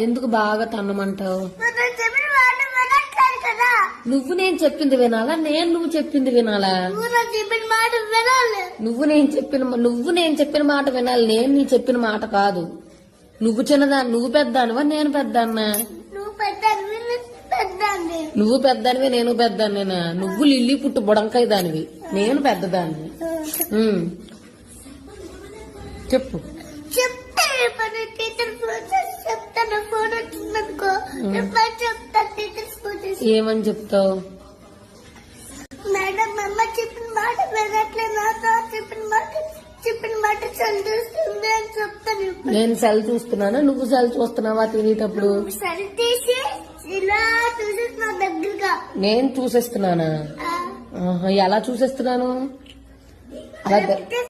ఎందుకు బాగా తన్నమంటావు? నువ్వు నేను చెప్పింది వినాలా, నేను నువ్వు చెప్పింది వినాలా? నువ్వు నేను చెప్పిన మాట వినాలి, నేను నీ చెప్పిన మాట కాదు. నువ్వు చిన్నదాన్ని, నువ్వు పెద్దానివా నేను పెద్దాన్నా? నువ్వు పెద్దానివి నేను పెద్దాన్నేనా? నువ్వు లిల్లీ పుట్టు బుడంకాయ దానివి, నేను పెద్దదాన్ని. చెప్పు. ఏమని చెప్తావు? మేడం అమ్మ చెప్పిన మాట వినట్లే, నాతో చెప్పిన మాట సెల్ చూస్తుంది అని చెప్తాను. నేను సెల్ చూస్తున్నానా, నువ్వు సెల్ చూస్తున్నావా తినేటప్పుడు? సెల్ తీసి ఇలా చూసేస్తున్నా దగ్గరగా. నేను చూసేస్తున్నానా? ఎలా చూసేస్తున్నాను?